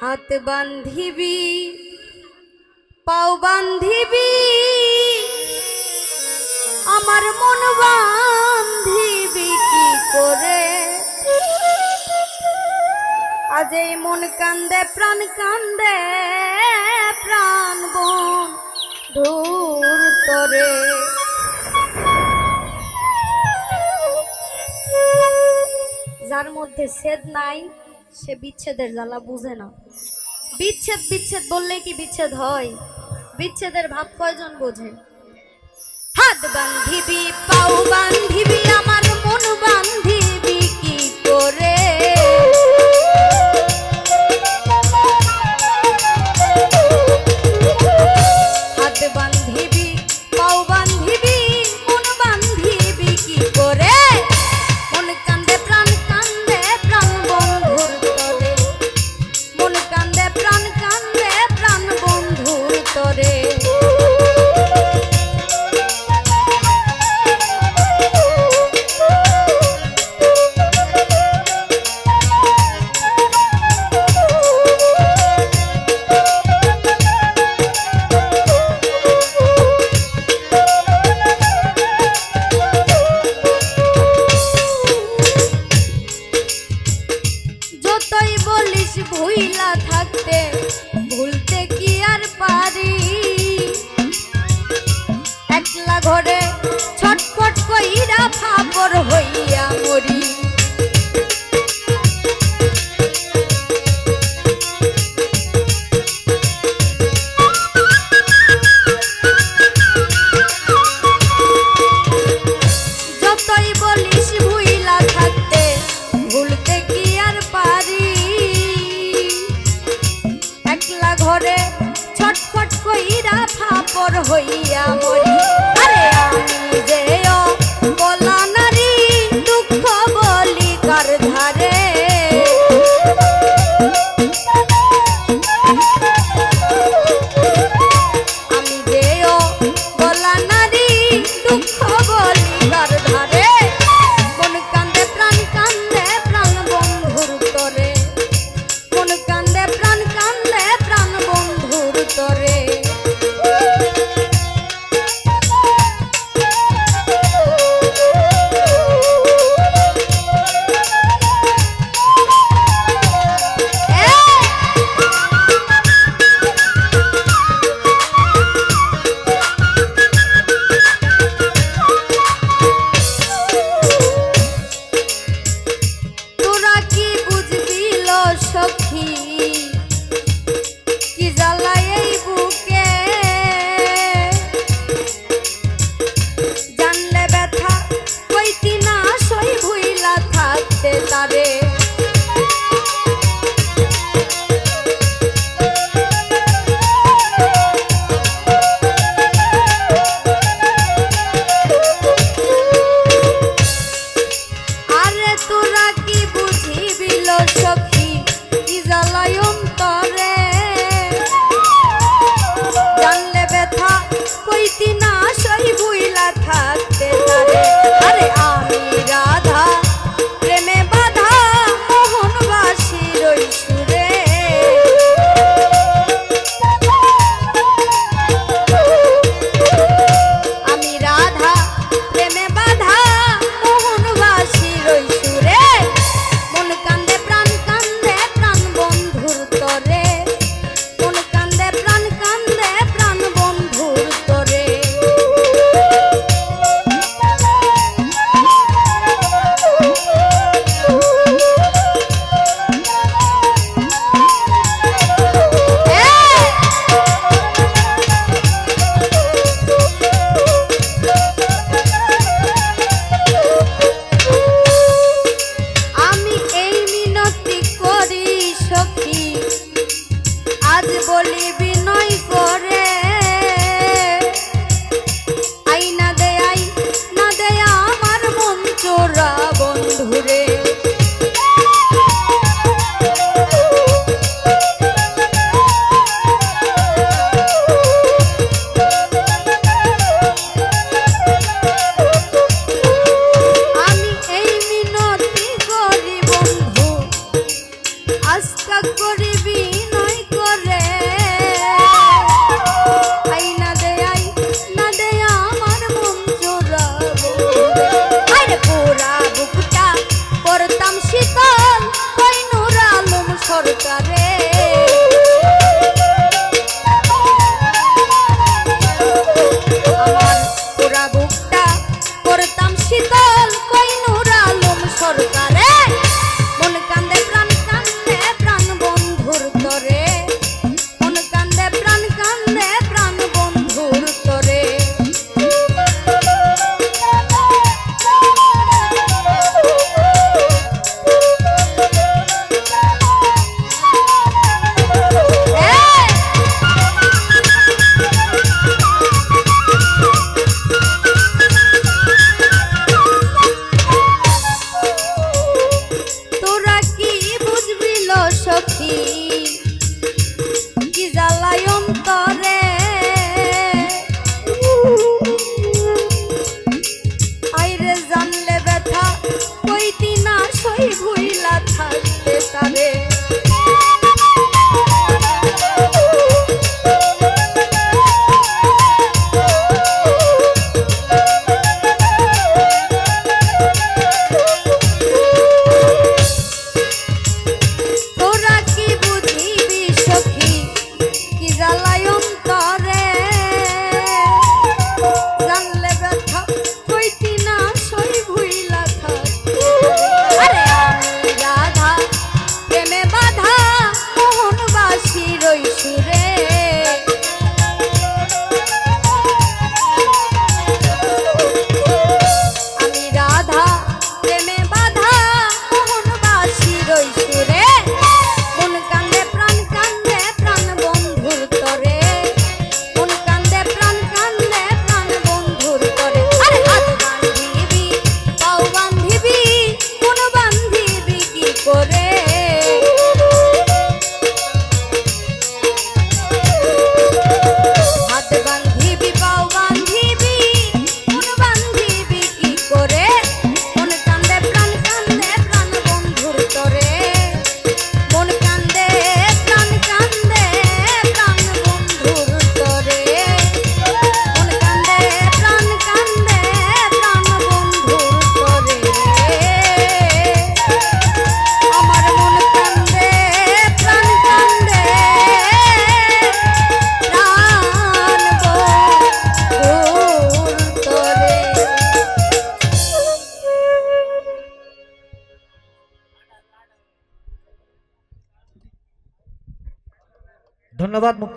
হাত বান্ধিবি পাও বান্ধিবি আমার মন বান্ধিবি কি করে। আজ এই মন কান্দে প্রাণ বন দূর তরে। যার মধ্যে ছেদ নাই সে বিচ্ছেদের জ্বালা বুঝে না। বিচ্ছেদ বিচ্ছেদ বললে কি বিচ্ছেদ হয়? বিচ্ছেদের ভাব কয়জন বোঝে? হাত বান্ধিবি পাও বান্ধিবি আমার মন বান্ধিবি কি করে। হাত বান্ধিবি পাও বান্ধিবি মন বান্ধিবি কি করে। মন কান্দে প্রাণ বন্ধুর তরে। মন কান্দে প্রাণ বন্ধুর তরে। যতই বলিস ভুইলা থাকতে ভুলতে কি আর পারি। একলা ঘরে ছটফট কইরা ফাপর হইয়া মরি। যতই বলিস ভুইলা থাকতে ভুলতে কি আর পারি। একলা ঘরে ছটফট কইরা ফাপর হইয়া মরি। আরে আমি যে বলা নারী দুঃখ বলি কার ধারে। আমি যে বলা নারী দুঃখ বলি কার ধারে। মন কান্দে প্রাণ বন্ধুর তরে। মন কান্দে প্রাণ বন্ধুর তরে। কি জ্বালায় অন্তরে আইরে জানলে ব্যথা কইতি না সই ভুইলা থাকতে তারে ধন্যবাদ মুক্তা।